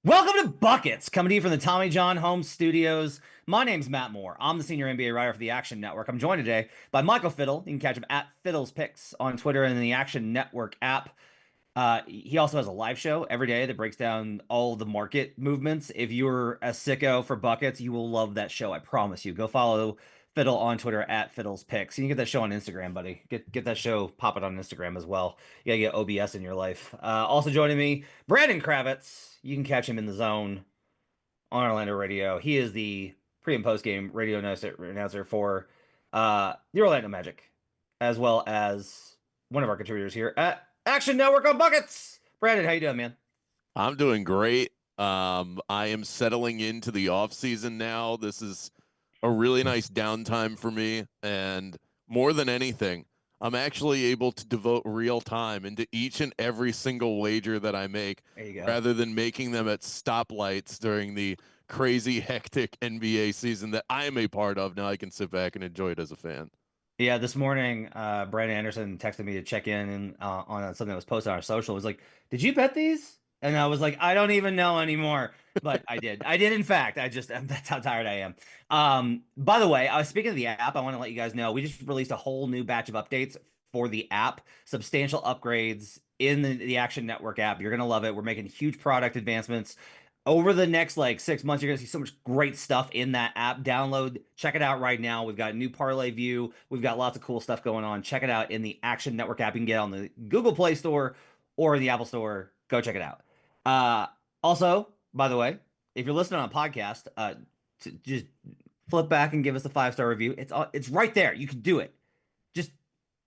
Welcome to Buckets, coming to you from the Tommy John Home Studios. My name's Matt Moore. I'm the senior NBA writer for the Action Network. I'm joined today by Michael Fiddle. You can catch him at Fiddle's Picks on Twitter and in the Action Network app. He also has a live show every day that breaks down all the market movements. If you're a sicko for buckets, you will love that show. I promise you. Go follow Fiddle on Twitter at Fiddle's Picks. You can get that show on Instagram, buddy. Get that show, pop it on Instagram as well. You gotta get OBS in your life. Also joining me, Brandon Kravitz. You can catch him in the zone on Orlando Radio. He is the pre and post game radio announcer for the Orlando Magic, as well as one of our contributors here at Action Network on Buckets. Brandon, how you doing, man? I'm doing great. I am settling into the off season now. This is a really nice downtime for me, and more than anything, I'm actually able to devote real time into each and every single wager that I make, There you go. rather than making them at stoplights during the crazy, hectic NBA season that I am a part of. Now I can sit back and enjoy it as a fan. Yeah, this morning, Brandon Anderson texted me to check in on something that was posted on our social. It was like, "Did you bet these?" And I was like, "I don't even know anymore." But I did. I did, in fact. I just that's how tired I am. By the way, speaking of the app, I want to let you guys know we just released a whole new batch of updates for the app. Substantial upgrades in the Action Network app. You're gonna love it. We're making huge product advancements over the next like 6 months. You're gonna see so much great stuff in that app. Download, check it out right now. We've got a new parlay view. We've got lots of cool stuff going on. Check it out in the Action Network app. You can get it on the Google Play Store or the Apple Store. Go check it out. Also, by the way, if you're listening on a podcast, just flip back and give us a 5-star review. It's right there. You can do it. Just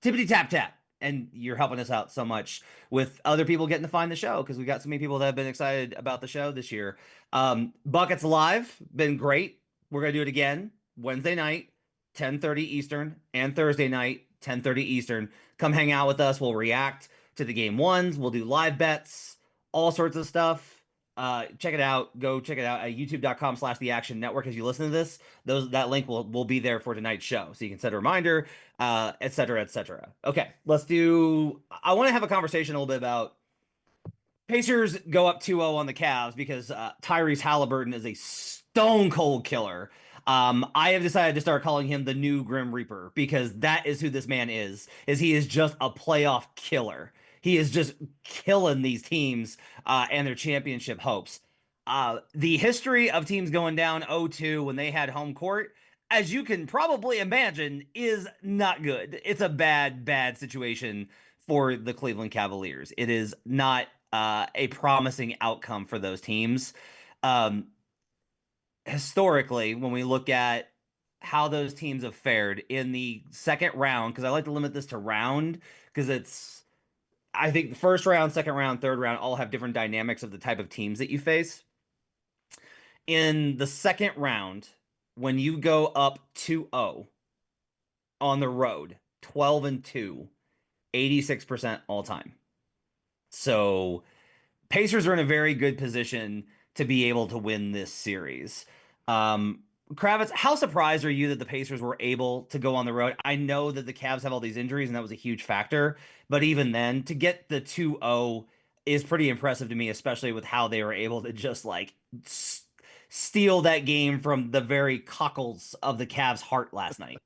tippity tap tap. And you're helping us out so much with other people getting to find the show because we got so many people that have been excited about the show this year. Buckets Live, been great. We're gonna do it again Wednesday night, 10:30 Eastern, and Thursday night, 10:30 Eastern. Come hang out with us. We'll react to the game ones. We'll do live bets, all sorts of stuff. Check it out. Go check it out at youtube.com/the Action Network. As you listen to this, that link will be there for tonight's show. So you can set a reminder, et cetera, et cetera. Okay, I want to have a conversation a little bit about Pacers go up 2-0 on the Cavs because Tyrese Halliburton is a stone cold killer. I have decided to start calling him the new Grim Reaper because that is who this man is he is just a playoff killer. He is just killing these teams and their championship hopes. The history of teams going down 0-2 when they had home court, as you can probably imagine, is not good. It's a bad, bad situation for the Cleveland Cavaliers. It is not a promising outcome for those teams. Um, Historically, when we look at how those teams have fared in the second round, because I like to limit this to round, because I think the first round, second round, third round all have different dynamics of the type of teams that you face. In the second round, when you go up 2-0 on the road, 12-2, 86% all time. So Pacers are in a very good position to be able to win this series. Kravitz, how surprised are you that the Pacers were able to go on the road? I know that the Cavs have all these injuries, and that was a huge factor. But even then, to get the 2-0 is pretty impressive to me, especially with how they were able to just like steal that game from the very cockles of the Cavs' heart last night.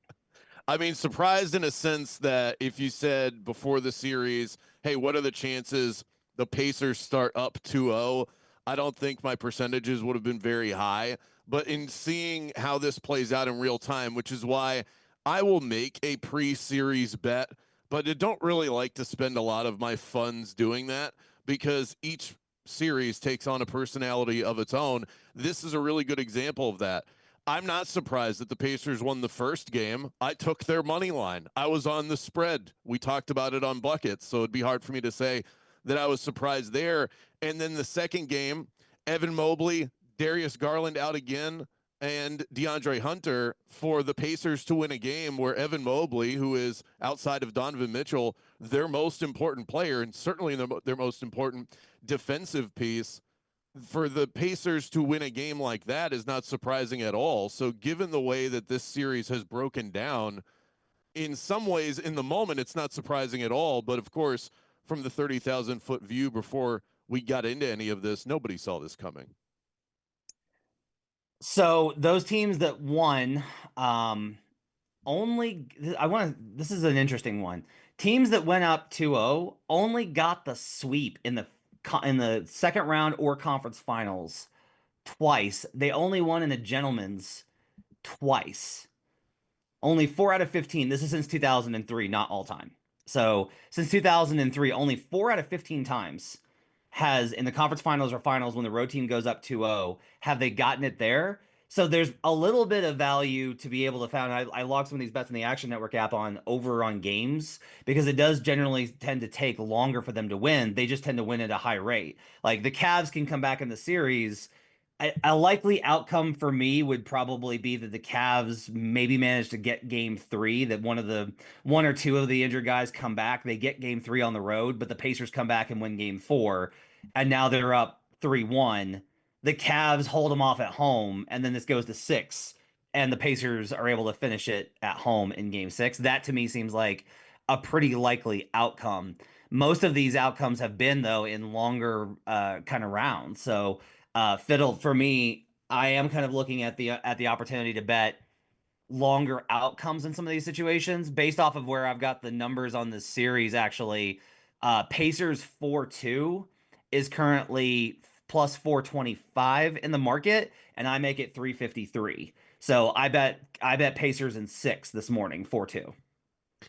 I mean, surprised in a sense that if you said before the series, hey, what are the chances the Pacers start up 2-0? I don't think my percentages would have been very high. But in seeing how this plays out in real time, which is why I will make a pre-series bet, but I don't really like to spend a lot of my funds doing that because each series takes on a personality of its own. This is a really good example of that. I'm not surprised that the Pacers won the first game. I took their money line. I was on the spread. We talked about it on Buckets, so it'd be hard for me to say that I was surprised there. And then the second game, Evan Mobley, Darius Garland out again, and DeAndre Hunter for the Pacers to win a game where Evan Mobley, who is outside of Donovan Mitchell, their most important player and certainly their most important defensive piece, for the Pacers to win a game like that is not surprising at all. So given the way that this series has broken down, in some ways in the moment, it's not surprising at all. But of course, from the 30,000 foot view before we got into any of this, nobody saw this coming. So those teams that won, um, only I want to. This is an interesting one. Teams that went up 2-0 only got the sweep in the second round or conference finals twice. They only won in the gentlemen's twice. Only 4 out of 15. This is since 2003, not all time. So since 2003, only 4 out of 15 times has in the conference finals or finals when the road team goes up 2-0, have they gotten it there? So there's a little bit of value to be able to find. I logged some of these bets in the Action Network app on over on games because it does generally tend to take longer for them to win. They just tend to win at a high rate. Like the Cavs can come back in the series. A likely outcome for me would probably be that the Cavs maybe manage to get game three, that one or two of the injured guys come back. They get game three on the road, but the Pacers come back and win game four. And now they're up 3-1. The Cavs hold them off at home, and then this goes to six, and the Pacers are able to finish it at home in game six. That to me seems like a pretty likely outcome. Most of these outcomes have been, though, in longer kind of rounds. So Fiddle, for me, I am kind of looking at the opportunity to bet longer outcomes in some of these situations based off of where I've got the numbers on this series. Actually, Pacers 4-2 is currently plus 425 in the market, and I make it 353. So I bet Pacers in six this morning, 4-2.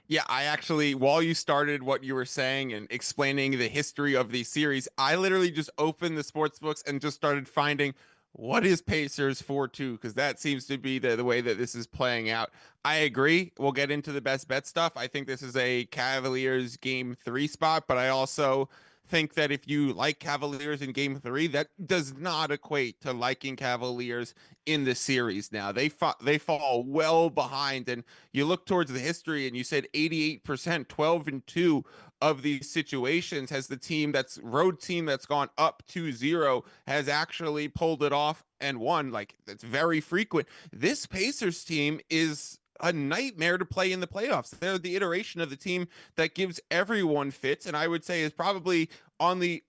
Yeah, I actually, while you started what you were saying and explaining the history of these series, I literally just opened the sports books and just started finding what is Pacers 4-2, because that seems to be the way that this is playing out. I agree. We'll get into the best bet stuff. I think this is a Cavaliers game three spot, but I also think that if you like Cavaliers in game three, that does not equate to liking Cavaliers in the series. Now they fall well behind, and you look towards the history and you said 88%, 12-2 of these situations has the road team that's gone up 2-0 has actually pulled it off and won. Like, that's very frequent. This Pacers team is a nightmare to play in the playoffs. They're the iteration of the team that gives everyone fits, and I would say is probably on the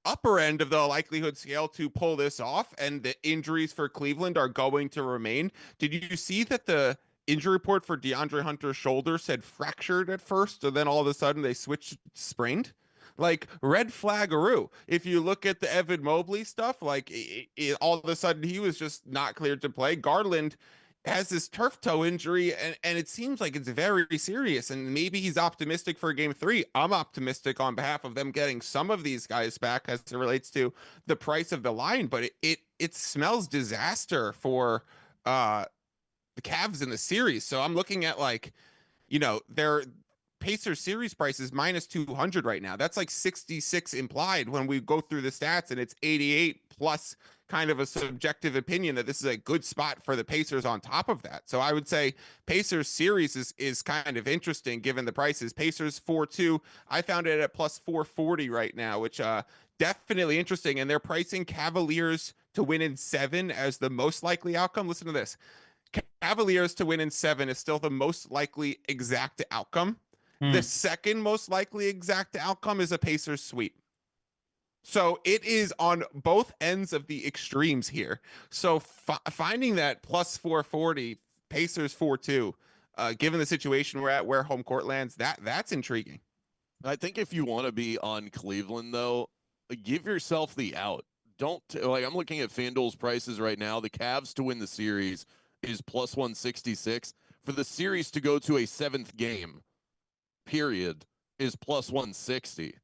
upper end of the likelihood scale to pull this off, and the injuries for Cleveland are going to remain. Did you see that the injury report for DeAndre Hunter's shoulder said fractured at first, and then all of a sudden they switched sprained? Like, red flaggaroo. If you look at the Evan Mobley stuff, like all of a sudden he was just not cleared to play. Garland has this turf toe injury, and it seems like it's very serious, and maybe he's optimistic for game three. I'm optimistic on behalf of them getting some of these guys back as it relates to the price of the line, but it smells disaster for the Cavs in the series. So I'm looking at, like, their Pacers series price is minus 200 right now. That's like 66 implied when we go through the stats, and it's 88 plus kind of a subjective opinion that this is a good spot for the Pacers on top of that. So I would say Pacers series is kind of interesting given the prices. Pacers 4-2. I found it at plus 440 right now, which definitely interesting. And they're pricing Cavaliers to win in seven as the most likely outcome. Listen to this. Cavaliers to win in seven is still the most likely exact outcome. The second most likely exact outcome is a Pacers sweep. So it is on both ends of the extremes here. So finding that plus 440, Pacers 4-2, given the situation we're at where home court lands, that's intriguing. I think if you want to be on Cleveland, though, give yourself the out. Don't like, I'm looking at FanDuel's prices right now. The Cavs to win the series is plus 166. For the series to go to a seventh game, period, is plus 160.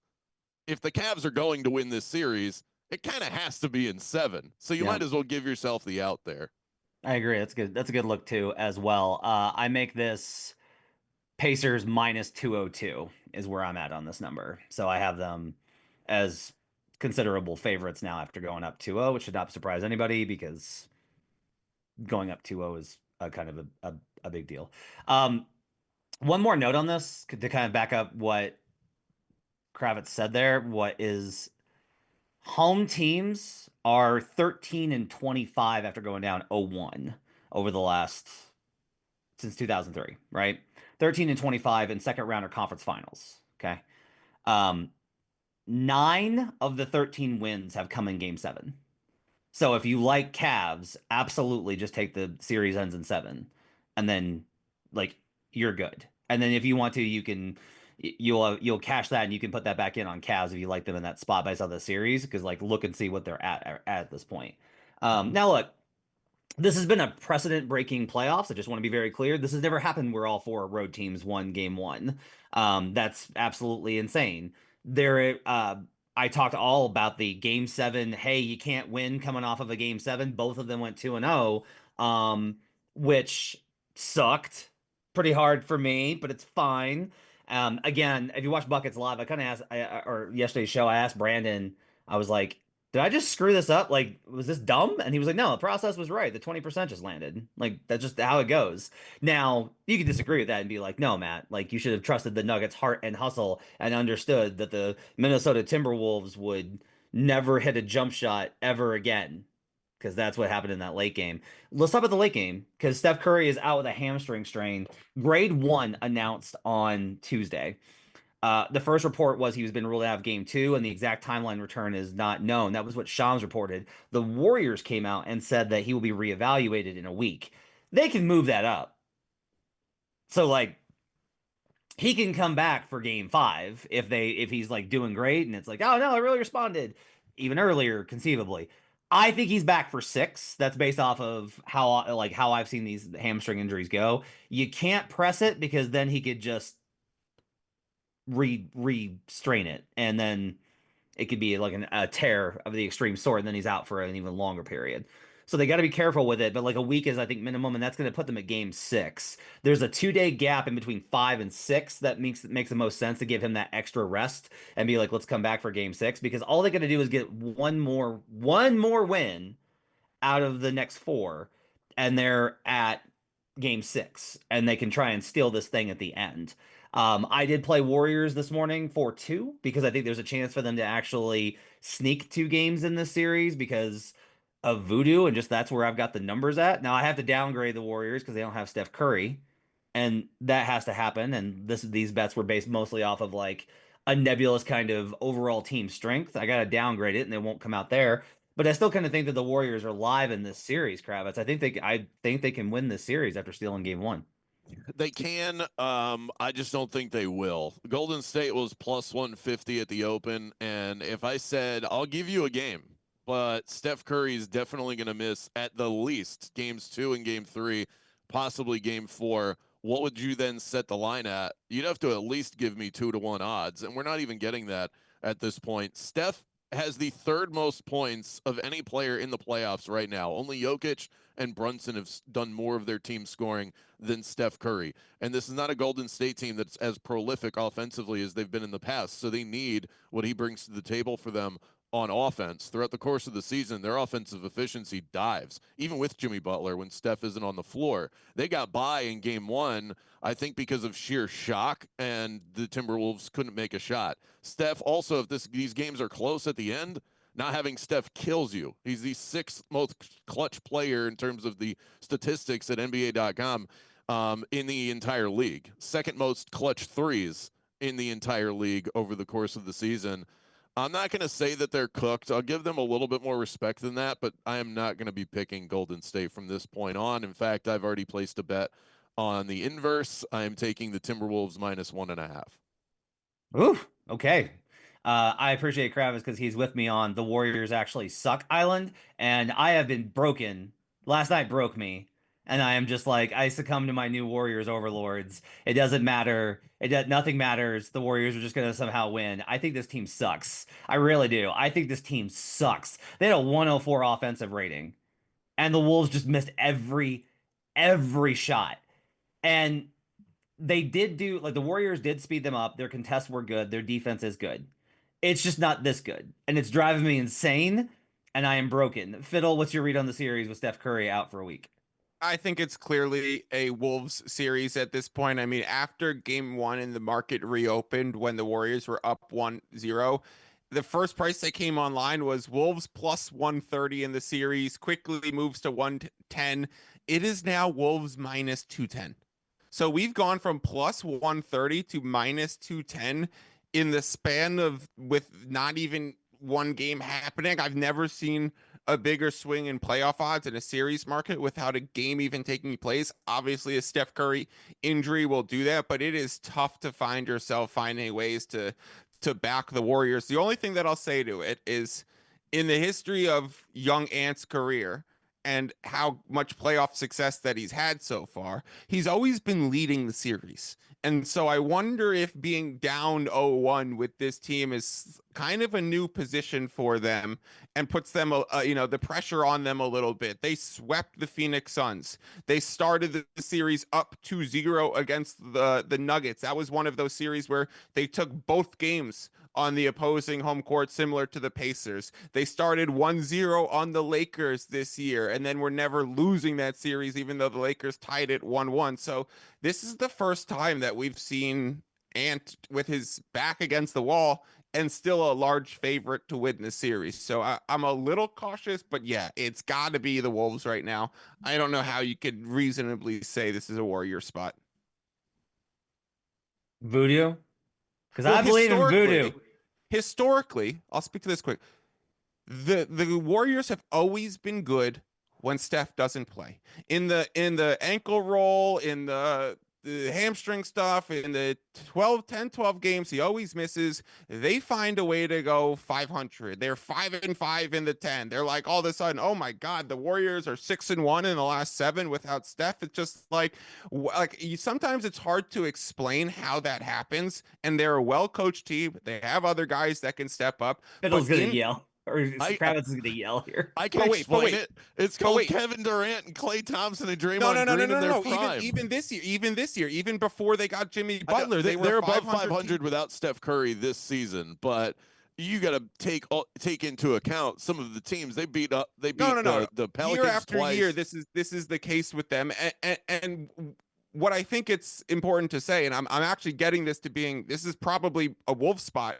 If the Cavs are going to win this series, it kind of has to be in seven. So you might as well give yourself the out there. I agree. That's good. That's a good look too, as well. I make this Pacers minus 202 is where I'm at on this number. So I have them as considerable favorites now after going up 2-0, which should not surprise anybody because going up 2-0 is a kind of a big deal. One more note on this to kind of back up what Kravitz said there. What is home teams are 13-25 after going down 0-1 over the last since 2003, right? 13-25 in second round or conference finals. Okay. Um, 9 of the 13 wins have come in game 7. So if you like Cavs, absolutely just take the series ends in 7, and then like you're good. And then if you want to, you can you'll cash that and you can put that back in on Cavs if you like them in that spot based on the series, because like look and see what they're at this point. Now look, this has been a precedent-breaking playoffs. I just want to be very clear. This has never happened where all 4 road teams won game 1. That's absolutely insane. I talked all about the game 7. Hey, you can't win coming off of a game 7. Both of them went 2-0, which sucked pretty hard for me, but it's fine. Again, if you watch Buckets live, I kind of asked, or yesterday's show, I asked Brandon. I was like, did I just screw this up? Like, was this dumb? And he was like, no, the process was right. The 20% just landed. Like, that's just how it goes. Now, you can disagree with that and be like, no, Matt, like, you should have trusted the Nuggets' heart and hustle and understood that the Minnesota Timberwolves would never hit a jump shot ever again. Because that's what happened in that late game. Let's talk about the late game, because Steph Curry is out with a hamstring strain. Grade 1 announced on Tuesday. The first report was he was been ruled out of game 2, and the exact timeline return is not known. That was what Shams reported. The Warriors came out and said that he will be reevaluated in a week. They can move that up. So like he can come back for game 5 if he's like doing great and it's like, oh no, I really responded even earlier, conceivably. I think he's back for 6. That's based off of how I've seen these hamstring injuries go. You can't press it because then he could just restrain it, and then it could be like a tear of the extreme sort, and then he's out for an even longer period. So they got to be careful with it, but like a week is, I think, minimum, and that's going to put them at game 6. There's a 2-day gap in between 5 and 6 that makes the most sense to give him that extra rest and be like, let's come back for game 6, because all they got to do is get one more win out of the next 4, and they're at game 6, and they can try and steal this thing at the end. I did play Warriors this morning for 2 because I think there's a chance for them to actually sneak 2 games in this series because of voodoo, and just that's where I've got the numbers at. Now I have to downgrade the Warriors because they don't have Steph Curry, and that has to happen. And these bets were based mostly off of like a nebulous kind of overall team strength. I got to downgrade it, and they won't come out there. But I still kind of think that the Warriors are live in this series, Kravitz. I think they can win this series after stealing game 1. They can. I just don't think they will. Golden State was plus 150 at the open, and if I said I'll give you a game, but Steph Curry is definitely going to miss at the least games 2 and game 3, possibly game 4, what would you then set the line at? You'd have to at least give me 2-1 odds, and we're not even getting that at this point. Steph has the 3rd most points of any player in the playoffs right now. Only Jokic and Brunson have done more of their team scoring than Steph Curry. And this is not a Golden State team that's as prolific offensively as they've been in the past. So they need what he brings to the table for them on offense. Throughout the course of the season, their offensive efficiency dives, even with Jimmy Butler when Steph isn't on the floor. They got by in game 1, I think, because of sheer shock, and the Timberwolves couldn't make a shot. Steph also, if these games are close at the end, not having Steph kills you. He's the 6th most clutch player in terms of the statistics at NBA.com in the entire league. 2nd most clutch threes in the entire league over the course of the season. I'm not going to say that they're cooked. I'll give them a little bit more respect than that, but I am not going to be picking Golden State from this point on. In fact, I've already placed a bet on the inverse. I am taking the Timberwolves minus 1.5. Ooh, okay. I appreciate Kravitz because he's with me on the Warriors actually suck island, and I have been broken. Last night broke me, and I am just like, I succumb to my new Warriors overlords. It doesn't matter. Nothing matters. The Warriors are just gonna somehow win. I think this team sucks. I really do. I think this team sucks. They had a 104 offensive rating, and the Wolves just missed every shot. And they did do, like, the Warriors did speed them up. Their contests were good. Their defense is good. It's just not this good. And it's driving me insane. And I am broken. Fiddle, what's your read on the series with Steph Curry out for a week? I think it's clearly a Wolves series at this point. I mean, after game 1 and the market reopened when the Warriors were up 1-0, the first price that came online was Wolves plus 130 in the series, quickly moves to 110. It is now Wolves minus 210. So we've gone from plus 130 to minus 210 in the span of with not even one game happening, I've never seen a bigger swing in playoff odds in a series market without a game even taking place. Obviously, a Steph Curry injury will do that, but it is tough to find yourself finding ways to back the Warriors. The only thing that I'll say to it is in the history of young Ant's career and how much playoff success that he's had so far, he's always been leading the series. And so I wonder if being down 0-1 with this team is kind of a new position for them and puts them, the pressure on them a little bit. They swept the Phoenix Suns. They started the series up 2-0 against the Nuggets. That was one of those series where they took both games on the opposing home court, similar to the Pacers. They started 1-0 on the Lakers this year, and then were never losing that series, even though the Lakers tied it 1-1. So this is the first time that we've seen Ant with his back against the wall and still a large favorite to win the series. So I'm a little cautious, but yeah, it's got to be the Wolves right now. I don't know how you could reasonably say this is a Warrior spot. Voodoo? Because Well, I believe in voodoo. Historically, I'll speak to this quick. The Warriors have always been good when Steph doesn't play. In the ankle roll, in the hamstring stuff, in the 10-12 games he always misses, they find a way to go 500. They're 5-5 in the 10. They're like, all of a sudden, oh my God, the Warriors are 6-1 in the last 7 without Steph. It's just sometimes it's hard to explain how that happens. And they're a well-coached team. They have other guys that can step up. Fiddle's gonna yell. Or Kravitz is gonna yell here. I can explain it. It's called Kevin Durant and Klay Thompson and Draymond Green in their prime. Even this year, even before they got Jimmy Butler, they're above 500 without Steph Curry this season. But you got to take into account some of the teams they beat up. They beat the Pelicans year after twice. year. This is the case with them, and what I think it's important to say, and I'm actually getting this to being this is probably a Wolf spot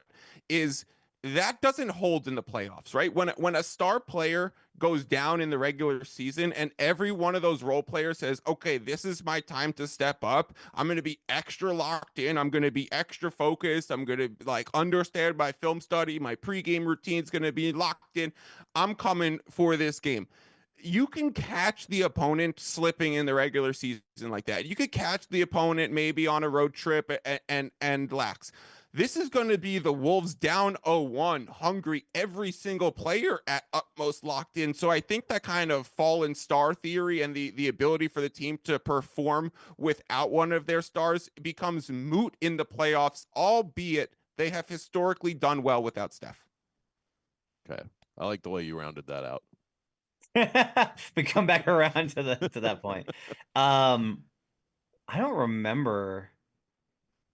is. That doesn't hold in the playoffs, right? When a star player goes down in the regular season and every one of those role players says, okay, this is my time to step up. I'm going to be extra locked in. I'm going to be extra focused. I'm going to understand my film study. My pregame routine is going to be locked in. I'm coming for this game. You can catch the opponent slipping in the regular season like that. You could catch the opponent maybe on a road trip and lax. This is going to be the Wolves down 0-1, hungry, every single player at utmost locked in. So I think that kind of fallen star theory and the ability for the team to perform without one of their stars becomes moot in the playoffs, albeit they have historically done well without Steph. Okay. I like the way you rounded that out. We come back around to that point. I don't remember.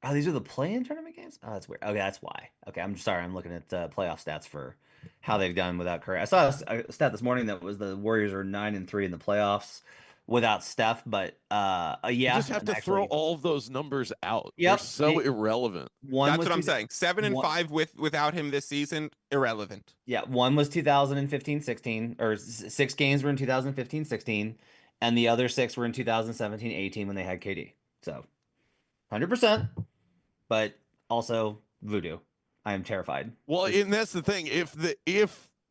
Oh, these are the play-in tournament games? Oh, that's weird. Okay, that's why. Okay, I'm sorry. I'm looking at playoff stats for how they've done without Curry. I saw a stat this morning that was the Warriors are 9-3 in the playoffs without Steph, but yeah. You just have to throw all of those numbers out. Yep. They're so irrelevant. That's what I'm saying. 7-5 without him this season, irrelevant. Yeah, one was 2015-16, or 6 games were in 2015-16, and the other 6 were in 2017-18 when they had KD. So 100%. But also voodoo. I am terrified. Well, and that's the thing. If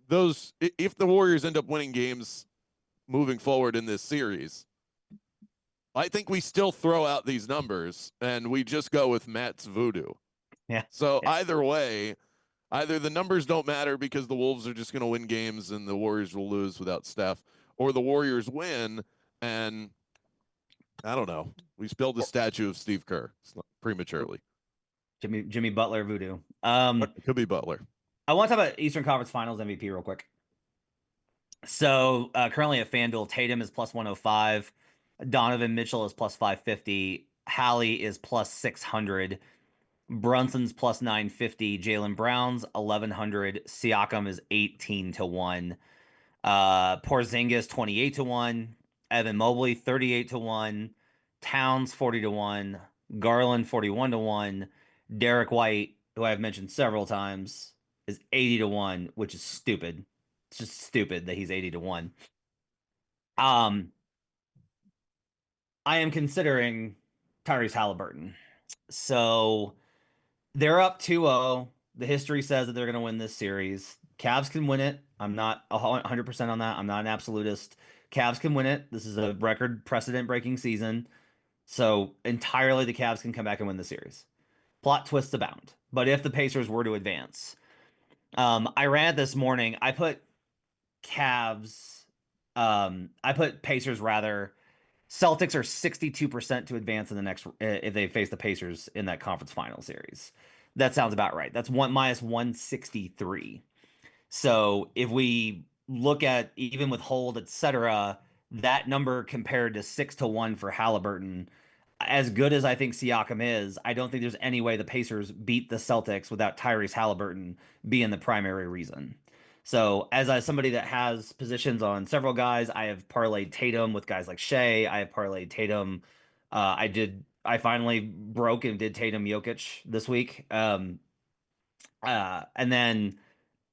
the Warriors end up winning games moving forward in this series, I think we still throw out these numbers and we just go with Matt's voodoo. Yeah. So either way, either the numbers don't matter because the Wolves are just going to win games and the Warriors will lose without Steph, or the Warriors win and I don't know. We spilled the statue of Steve Kerr prematurely. Jimmy Butler voodoo. It could be Butler. I want to talk about Eastern Conference Finals MVP real quick. So currently at FanDuel, Tatum is plus 105. Donovan Mitchell is plus 550. Hallie is plus 600. Brunson's plus 950. Jaylen Brown's 1100. Siakam is 18-1. Porzingis 28-1. Evan Mobley 38-1. Towns 40-1. Garland 41-1. Derek White, who I've mentioned several times, is 80-1, which is stupid. It's just stupid that he's 80-1. I am considering Tyrese Halliburton. So They're up 2-0. The history says that they're going to win this series. Cavs can win it. I'm not 100% on that. I'm not an absolutist. Cavs can win it. This is a record precedent breaking season. So entirely the Cavs can come back and win the series. Plot twists abound. But if the Pacers were to advance, I ran it this morning. I put Cavs, I put Pacers rather. Celtics are 62% to advance in the next if they face the Pacers in that conference final series. That sounds about right. That's one minus 163. So if we look at even with hold, etc., that number compared to 6-1 for Halliburton, as good as I think Siakam is, I don't think there's any way the Pacers beat the Celtics without Tyrese Halliburton being the primary reason. So, somebody that has positions on several guys, I have parlayed Tatum with guys like Shea. I have parlayed Tatum. I finally broke and did Tatum Jokic this week. And then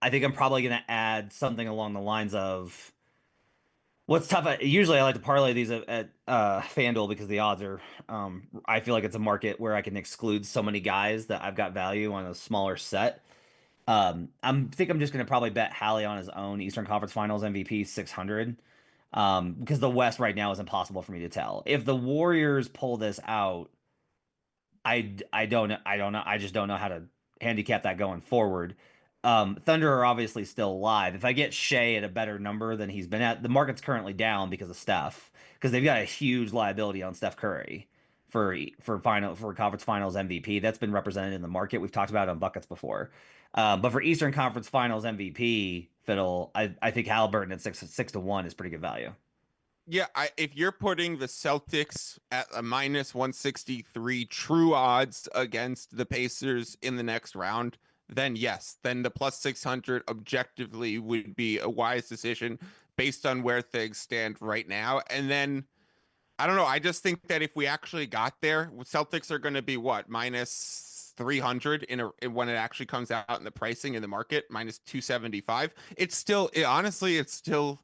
I think I'm probably going to add something along the lines of what's tough. Usually I like to parlay these at FanDuel because the odds are, I feel like it's a market where I can exclude so many guys that I've got value on a smaller set. Think I'm just going to probably bet Hallie on his own Eastern Conference Finals MVP 600. Because the West right now is impossible for me to tell. If the Warriors pull this out, I don't know. I don't know. I just don't know how to handicap that going forward. Thunder are obviously still live. If I get Shea at a better number than he's been at, the market's currently down because of Steph, because they've got a huge liability on Steph Curry for conference finals MVP. That's been represented in the market. We've talked about it on buckets before. But for Eastern Conference Finals MVP, Fiddle, I think Halliburton at 6-1 is pretty good value. Yeah, if you're putting the Celtics at a minus 163 true odds against the Pacers in the next round, then yes, then the plus 600 objectively would be a wise decision based on where things stand right now. And then I don't know, I just think that if we actually got there, Celtics are going to be what, minus 300 when it actually comes out in the pricing in the market, minus 275. Honestly, it's still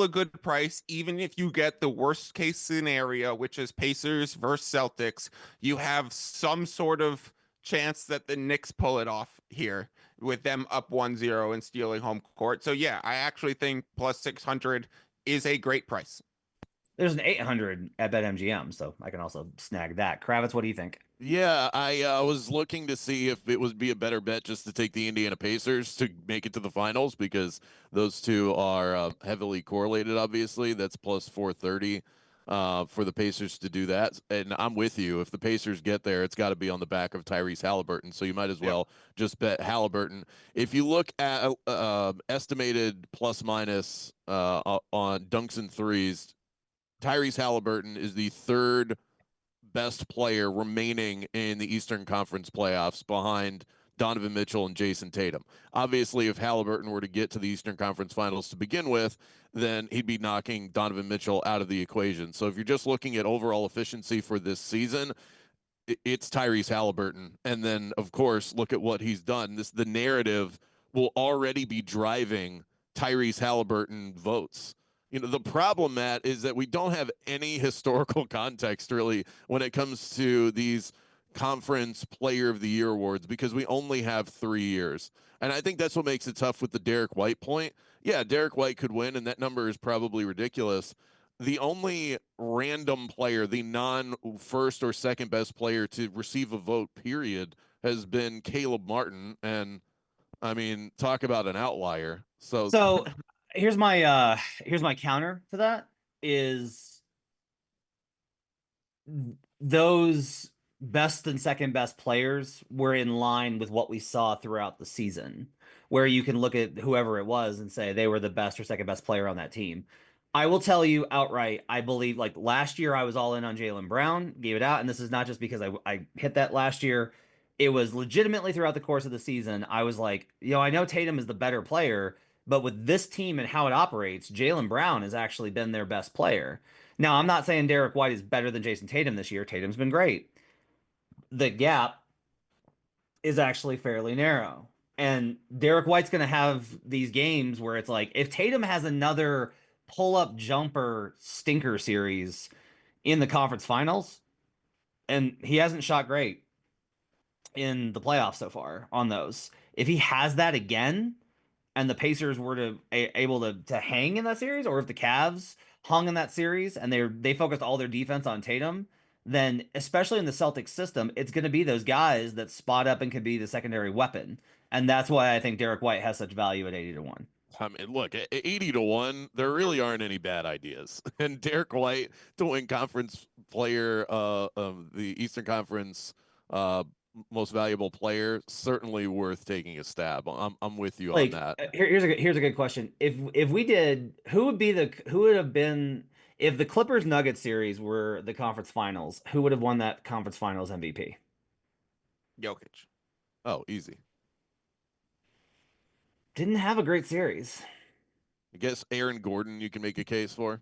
a good price, even if you get the worst case scenario, which is Pacers versus Celtics. You have some sort of chance that the Knicks pull it off here with them up 1-0 and stealing home court. So yeah, I actually think plus 600 is a great price. There's an 800 at BetMGM, so I can also snag that. Kravitz, what do you think? Yeah, I was looking to see if it would be a better bet just to take the Indiana Pacers to make it to the finals because those two are heavily correlated, obviously. That's plus 430 for the Pacers to do that. And I'm with you. If the Pacers get there, it's got to be on the back of Tyrese Halliburton. So you might as well just bet Halliburton. If you look at estimated plus minus on dunks and threes, Tyrese Halliburton is the third best player remaining in the Eastern Conference playoffs behind Donovan Mitchell and Jason Tatum. Obviously, if Halliburton were to get to the Eastern Conference Finals to begin with, then he'd be knocking Donovan Mitchell out of the equation. So if you're just looking at overall efficiency for this season, it's Tyrese Halliburton. And then, of course, look at what he's done. The narrative will already be driving Tyrese Halliburton votes. You know, the problem, Matt, is that we don't have any historical context really when it comes to these conference player of the year awards because we only have 3 years. And I think that's what makes it tough with the Derek White point. Yeah, Derek White could win, and that number is probably ridiculous. The only random player, the non-first or second best player to receive a vote, period, has been Caleb Martin. And I mean, talk about an outlier. So here's my counter to that is those best and second best players were in line with what we saw throughout the season, where you can look at whoever it was and say they were the best or second best player on that team. I will tell you outright, I believe like last year I was all in on Jaylen Brown, gave it out, and this is not just because I hit that last year. It was legitimately throughout the course of the season. I was like, I know Tatum is the better player, but with this team and how it operates, Jaylen Brown has actually been their best player. Now, I'm not saying Derek White is better than Jason Tatum this year. Tatum's been great. The gap is actually fairly narrow. And Derek White's going to have these games where it's like, if Tatum has another pull up jumper stinker series in the conference finals, and he hasn't shot great, in the playoffs so far on those. If he has that again, and the Pacers were able to hang in that series, or if the Cavs hung in that series and they focused all their defense on Tatum, then especially in the Celtics system, it's going to be those guys that spot up and can be the secondary weapon, and that's why I think Derek White has such value at 80-1. I mean, look, at 80-1, there really aren't any bad ideas. And Derek White to win conference player of the Eastern Conference uh, most valuable player, certainly worth taking a stab. I'm with you on Like that. here's a good question. If we did, who would have been if the Clippers Nuggets series were the conference finals? Who would have won that conference finals MVP? Jokic. Oh, easy. Didn't have a great series. I guess Aaron Gordon you can make a case for.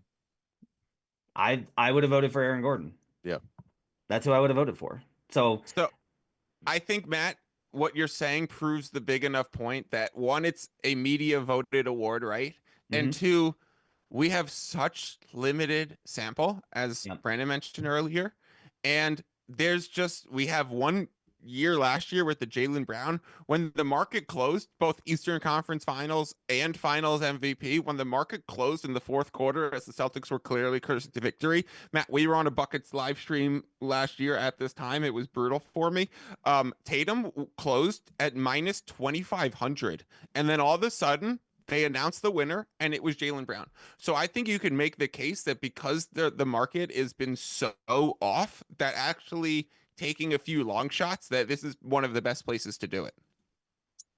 I would have voted for Aaron Gordon. Yeah. That's who I would have voted for. So So I think, Matt, what you're saying proves the big enough point that one, it's a media voted award, right? And mhm. two, we have such limited sample, as Yep. Brandon mentioned earlier. And we have 1 year last year with the Jaylen Brown when the market closed, both Eastern Conference Finals and Finals MVP. When the market closed in the fourth quarter, as the Celtics were clearly close to victory. Matt, we were on a Buckets live stream last year at this time. It was brutal for me. Tatum closed at minus 2,500, and then all of a sudden they announced the winner, and it was Jaylen Brown. So I think you can make the case that because the market has been so off, that actually taking a few long shots, that this is one of the best places to do it.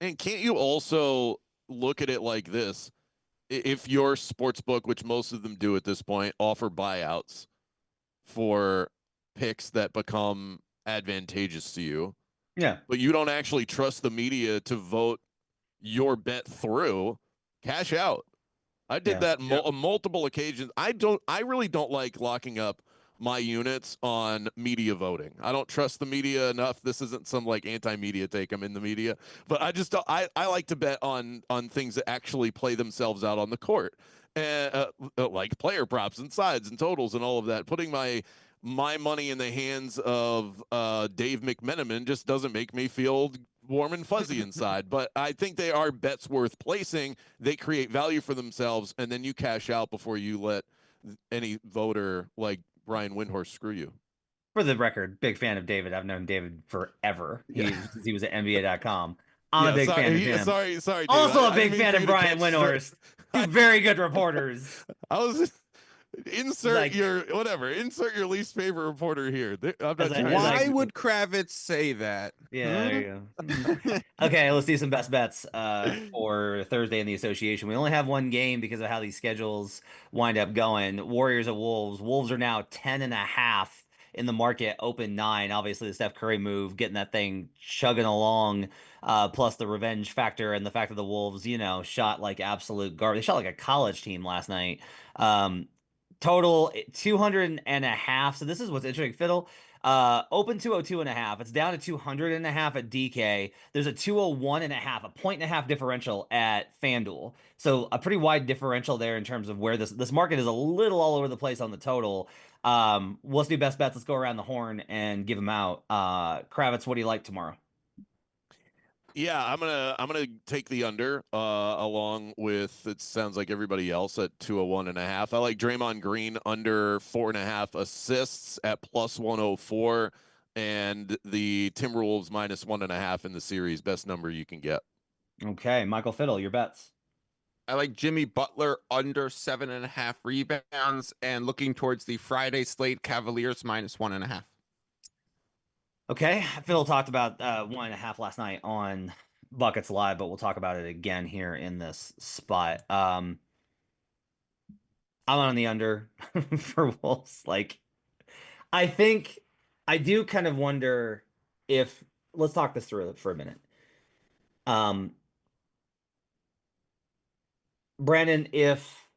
And can't you also look at it like this? If your sports book, which most of them do at this point, offer buyouts for picks that become advantageous to you, Yeah. but you don't actually trust the media to vote your bet through, cash out. I did Yeah. that on multiple occasions. I really don't like locking up my units on media voting. I don't trust the media enough. This isn't some like anti-media take. I'm in the media, but I just don't, I like to bet on things that actually play themselves out on the court, and like player props and sides and totals and all of that. Putting my money in the hands of Dave McMenamin just doesn't make me feel warm and fuzzy inside. But I think they are bets worth placing. They create value for themselves, and then you cash out before you let any voter like Brian Windhorst screw you. For the record, big fan of David. I've known David forever. Yeah. He was at NBA.com. I'm a Yeah, big fan of sorry, him. sorry, David. Also a I didn't big mean fan for of you to Brian catch straight. Windhorst. Two very good reporters. I was insert Like your least favorite reporter here. I'm as not a, trying as to. Why like would Kravitz say that? yeah, there you go. Okay, let's do some best bets for Thursday in the association. We only have one game because of how these schedules wind up going. Warriors at Wolves. Wolves are now 10.5 in the market, open 9. Obviously, the Steph Curry move, getting that thing chugging along, plus the revenge factor and the fact that the Wolves, shot like absolute garbage. They shot like a college team last night. Total 200.5. So this is what's interesting. Fiddle. Open 202.5. It's down to 200.5 at DK. There's a 201.5, a point and a half differential at FanDuel. So a pretty wide differential there in terms of where this market is a little all over the place on the total. Let's do best bets. Let's go around the horn and give them out. Kravitz, what do you like tomorrow? Yeah, I'm gonna take the under along with it sounds like everybody else at 201.5. I like Draymond Green under 4.5 assists at plus 104, and the Timberwolves minus 1.5 in the series. Best number you can get. Okay, Michael Fiddle, your bets. I like Jimmy Butler under 7.5 rebounds, and looking towards the Friday slate, Cavaliers minus 1.5. Okay, Phil talked about 1.5 last night on Buckets Live, but we'll talk about it again here in this spot. I'm on the under for Wolves. Like, I think I do kind of wonder if let's talk this through for a minute. Um, Brandon, if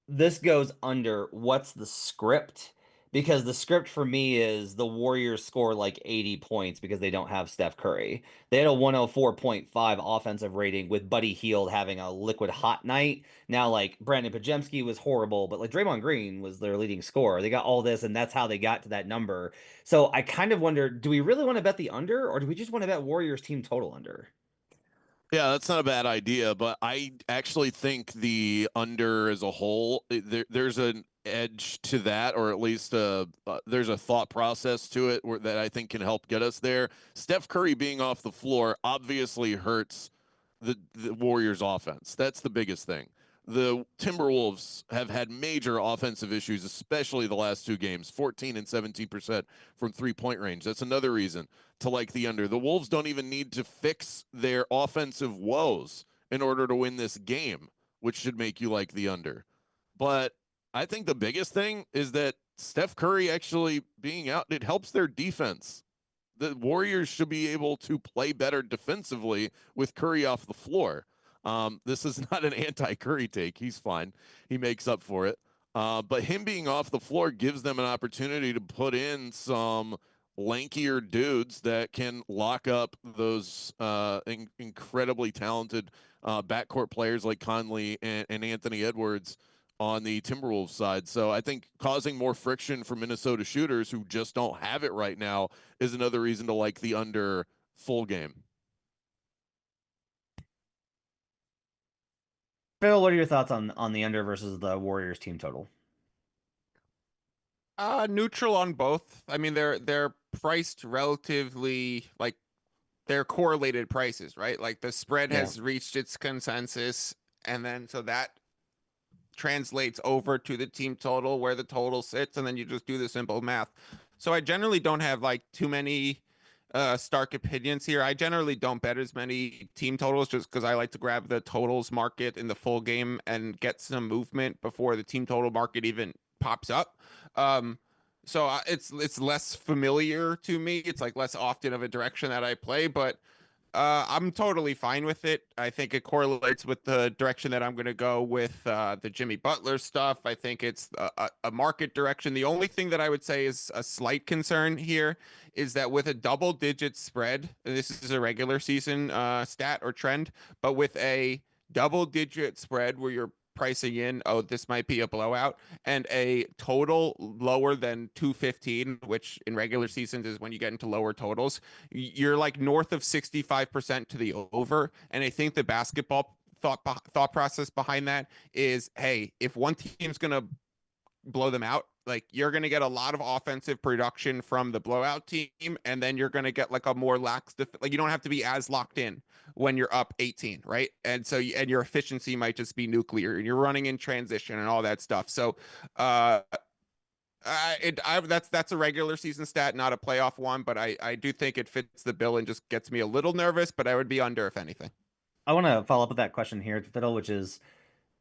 this goes under, what's the script? because the script for me is the Warriors score like 80 points because they don't have Steph Curry. They had a 104.5 offensive rating with Buddy Hield having a liquid hot night. Now, like Brandon Pajemski was horrible, but like Draymond Green was their leading scorer. They got all this, and that's how they got to that number. So I kind of wonder, do we really want to bet the under, or do we just want to bet Warriors team total under? Yeah, that's not a bad idea, but I actually think the under as a whole, there's an edge to that, or at least there's a thought process to it that I think can help get us there. Steph Curry being off the floor obviously hurts the Warriors' offense. That's the biggest thing. The Timberwolves have had major offensive issues, especially the last two games, 14 and 17% from 3-point range. That's another reason to like the under. The Wolves don't even need to fix their offensive woes in order to win this game, which should make you like the under. But I think the biggest thing is that Steph Curry actually being out, it helps their defense. The Warriors should be able to play better defensively with Curry off the floor. This is not an anti-Curry take. He's fine. He makes up for it. But him being off the floor gives them an opportunity to put in some lankier dudes that can lock up those incredibly talented backcourt players like Conley and Anthony Edwards on the Timberwolves side. So I think causing more friction for Minnesota shooters who just don't have it right now is another reason to like the under full game. Phil, what are your thoughts on the under versus the Warriors team total? Neutral on both. I mean, they're priced relatively like they're correlated prices, right? Like the spread Yeah. has reached its consensus, and then so that translates over to the team total where the total sits, and then you just do the simple math. So I generally don't have like too many stark opinions here. I generally don't bet as many team totals just because I like to grab the totals market in the full game and get some movement before the team total market even pops up. So it's less familiar to me. It's like less often of a direction that I play, but I'm totally fine with it. I think it correlates with the direction that I'm going to go with the Jimmy Butler stuff. I think it's a market direction. The only thing that I would say is a slight concern here is that with a double-digit spread, and this is a regular season stat or trend, but with a double-digit spread where you're pricing in, oh, this might be a blowout, and a total lower than 215, which in regular seasons is when you get into lower totals, you're like north of 65% to the over. And I think the basketball thought process behind that is, hey, if one team's gonna blow them out, like you're going to get a lot of offensive production from the blowout team, and then you're going to get like a more lax like you don't have to be as locked in when you're up 18, right? And so and your efficiency might just be nuclear, and you're running in transition and all that stuff. So that's a regular season stat, not a playoff one, but I do think it fits the bill and just gets me a little nervous, but I would be under if anything. I want to follow up with that question here, Fiddle, which is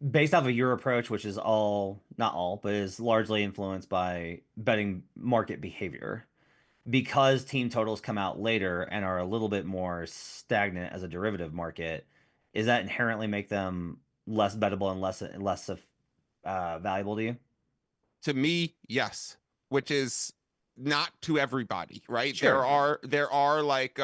based off of your approach, which is all, not all, but is largely influenced by betting market behavior. Because team totals come out later and are a little bit more stagnant as a derivative market, is that inherently make them less bettable and less valuable to you? To me, yes, which is not to everybody, right? Sure. There are like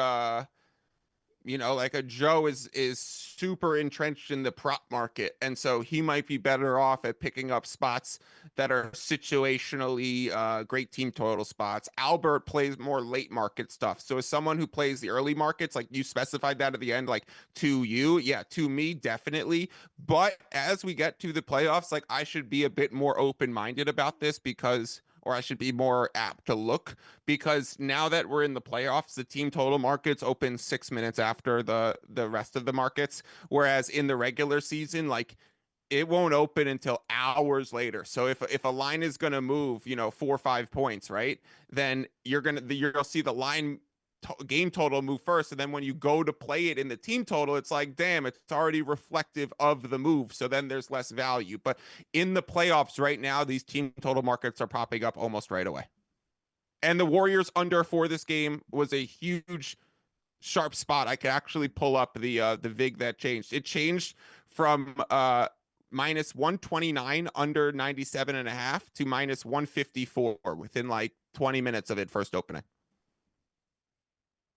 like a Joe is super entrenched in the prop market, and so he might be better off at picking up spots that are situationally great team total spots. Albert plays more late market stuff. So as someone who plays the early markets, like you specified that at the end, like to you, yeah, to me, definitely. But as we get to the playoffs, like I should be a bit more open-minded about this because or I should be more apt to look because now that we're in the playoffs, the team total markets open 6 minutes after the rest of the markets. Whereas in the regular season, like it won't open until hours later. So if a line is going to move, 4 or 5 points, right? Then you're going to see the line game total move first, and then when you go to play it in the team total, it's like, damn, it's already reflective of the move, so then there's less value. But in the playoffs right now, these team total markets are popping up almost right away, and the Warriors under for this game was a huge sharp spot. I could actually pull up the vig that changed. It changed from minus 129 under 97.5 to minus 154 within like 20 minutes of it first opening.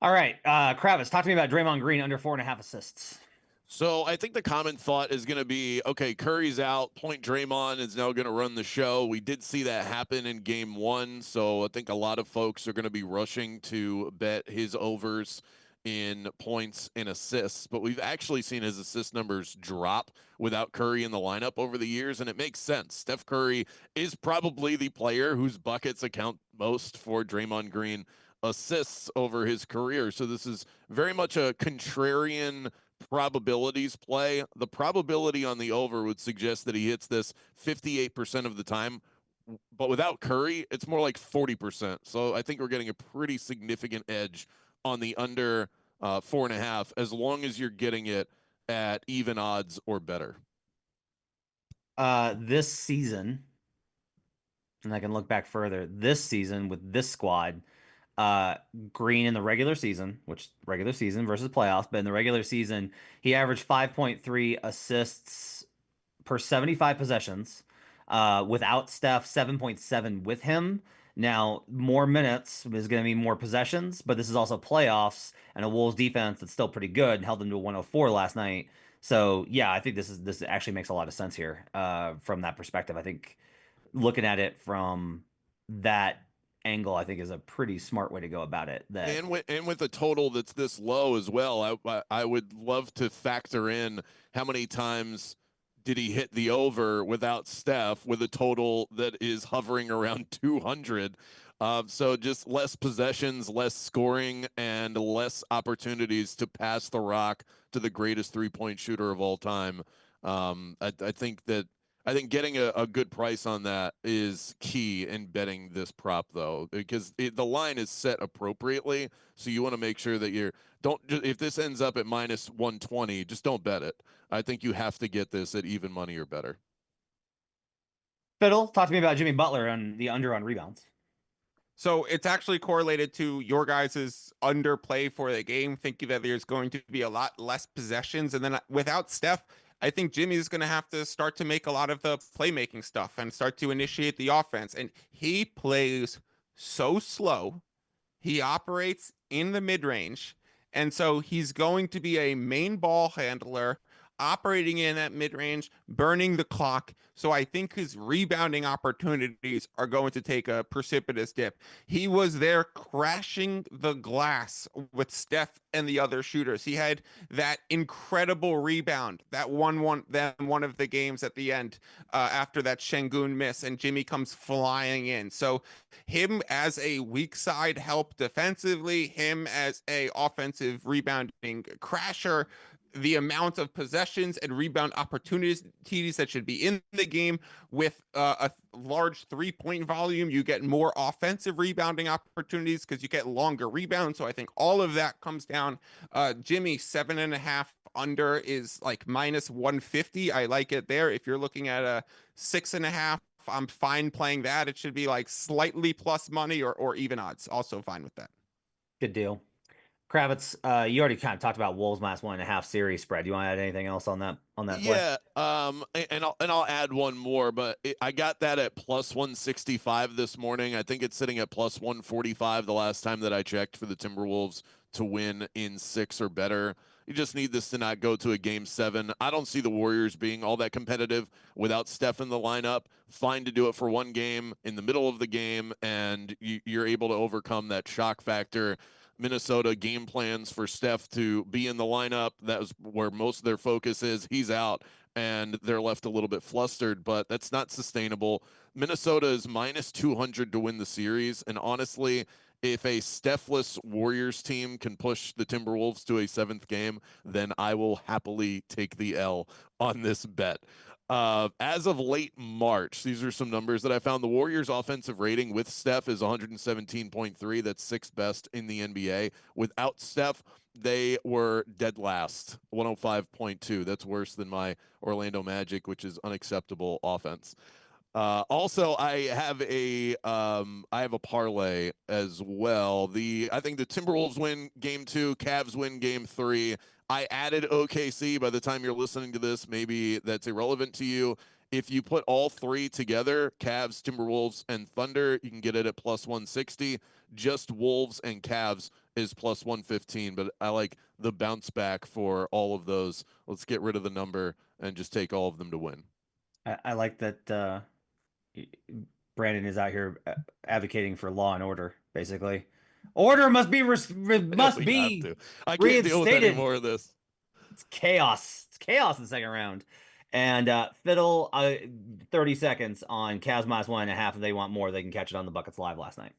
All right, Kravitz, talk to me about Draymond Green under 4.5 assists. So I think the common thought is going to be, okay, Curry's out. Point Draymond is now going to run the show. We did see that happen in game one. So I think a lot of folks are going to be rushing to bet his overs in points and assists. But we've actually seen his assist numbers drop without Curry in the lineup over the years. And it makes sense. Steph Curry is probably the player whose buckets account most for Draymond Green assists over his career. So this is very much a contrarian probabilities play. The probability on the over would suggest that he hits this 58% of the time, but without Curry, it's more like 40%. So I think we're getting a pretty significant edge on the under 4.5, as long as you're getting it at even odds or better. This season, and I can look back further, this season with this squad, Green in the regular season, which regular season versus playoffs, but in the regular season, he averaged 5.3 assists per 75 possessions. Without Steph, 7.7 with him. Now, more minutes is going to mean more possessions, but this is also playoffs and a Wolves defense that's still pretty good and held them to 104 last night. So, yeah, I think this actually makes a lot of sense here from that perspective. I think looking at it from that angle, I think is a pretty smart way to go about it. That And with a total that's this low as well, I would love to factor in how many times did he hit the over without Steph with a total that is hovering around 200. So just less possessions, less scoring, and less opportunities to pass the rock to the greatest three-point shooter of all time. I think getting a good price on that is key in betting this prop, though, because the line is set appropriately. So you want to make sure that if this ends up at minus 120, just don't bet it. I think you have to get this at even money or better. Fiddle, talk to me about Jimmy Butler and the under on rebounds. So it's actually correlated to your guys' underplay for the game, thinking that there's going to be a lot less possessions. And then without Steph, I think Jimmy's going to have to start to make a lot of the playmaking stuff and start to initiate the offense. And he plays so slow. He operates in the mid range. And so he's going to be a main ball handler operating in that mid range, burning the clock. So I think his rebounding opportunities are going to take a precipitous dip. He was there crashing the glass with Steph and the other shooters. He had that incredible rebound that won one of the games at the end after that Şengün miss, and Jimmy comes flying in. So him as a weak side help defensively, him as a offensive rebounding crasher, the amount of possessions and rebound opportunities that should be in the game with a large three-point volume. You get more offensive rebounding opportunities because you get longer rebounds. So I think all of that comes down. Jimmy, 7.5 under is like minus 150. I like it there. If you're looking at a 6.5, I'm fine playing that. It should be like slightly plus money or even odds. Also fine with that. Good deal. Kravitz, you already kind of talked about Wolves minus 1.5 series spread. Do you want to add anything else on that play? Yeah, and I'll add one more, but I got that at plus 165 this morning. I think it's sitting at plus 145 the last time that I checked for the Timberwolves to win in 6 or better. You just need this to not go to a game 7. I don't see the Warriors being all that competitive without Steph in the lineup. Fine to do it for one game in the middle of the game, and you're able to overcome that shock factor. Minnesota game plans for Steph to be in the lineup. That was where most of their focus is. He's out, and they're left a little bit flustered, but that's not sustainable. Minnesota is minus 200 to win the series, and honestly, if a Stephless Warriors team can push the Timberwolves to a 7th game, then I will happily take the L on this bet. As of late March, these are some numbers that I found. The Warriors' offensive rating with Steph is 117.3. That's 6th best in the NBA. Without Steph, they were dead last, 105.2. That's worse than my Orlando Magic, which is unacceptable offense. Also, I have a parlay as well. I think the Timberwolves win game 2, Cavs win game 3. I added OKC. By the time you're listening to this, maybe that's irrelevant to you. If you put all three together, Cavs, Timberwolves, and Thunder, you can get it at plus 160. Just Wolves and Cavs is plus 115. But I like the bounce back for all of those. Let's get rid of the number and just take all of them to win. I like that Brandon is out here advocating for law and order, basically. Order must be must be I can't deal with any reinstated. more of this. It's chaos. It's chaos in the second round. And Fiddle, 30 seconds on Cavs minus 1.5. If they want more, they can catch it on the Buckets Live last night.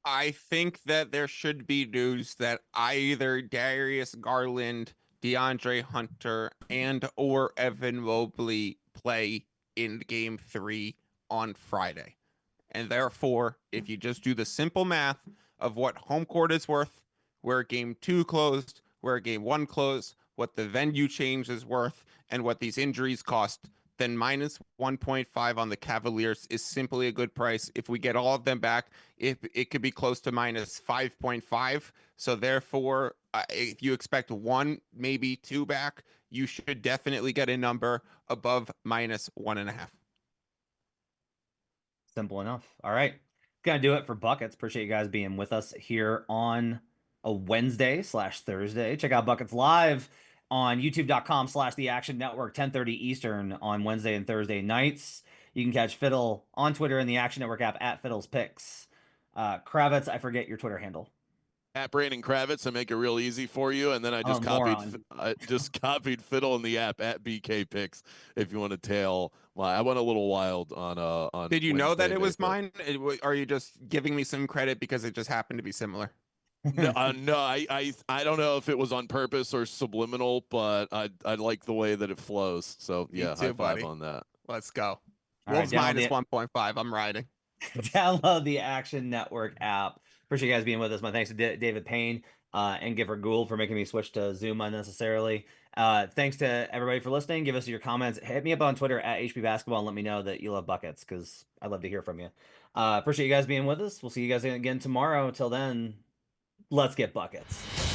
I think that there should be news that either Darius Garland, DeAndre Hunter, and or Evan Mobley play in game 3 on Friday. And therefore, if you just do the simple math of what home court is worth, where game 2 closed, where game 1 closed, what the venue change is worth, and what these injuries cost, then minus 1.5 on the Cavaliers is simply a good price. If we get all of them back, it could be close to minus 5.5. So therefore, if you expect 1, maybe 2 back, you should definitely get a number above minus 1.5. Simple enough. All right. Gonna do it for Buckets. Appreciate you guys being with us here on a Wednesday/Thursday. Check out Buckets Live on youtube.com/the Action Network, 10:30 Eastern on Wednesday and Thursday nights. You can catch Fiddle on Twitter in the Action Network app at Fiddle's Picks. Kravitz, I forget your Twitter handle. At Brandon Kravitz, I make it real easy for you, and then I just copied Fiddle in the app at BK Picks. If you want to tail, I went a little wild on. Did you know that it was mine? Are you just giving me some credit because it just happened to be similar? No, I don't know if it was on purpose or subliminal, but I like the way that it flows. So yeah, high five on that. Let's go. All Wolves right, minus 1.5. I'm riding. Download the Action Network app. Appreciate you guys being with us. My thanks to David Payne and Gifford Gould for making me switch to Zoom unnecessarily. Thanks to everybody for listening. Give us your comments. Hit me up on Twitter at HB Basketball and let me know that you love Buckets because I'd love to hear from you. Appreciate you guys being with us. We'll see you guys again tomorrow. Till then, let's get buckets.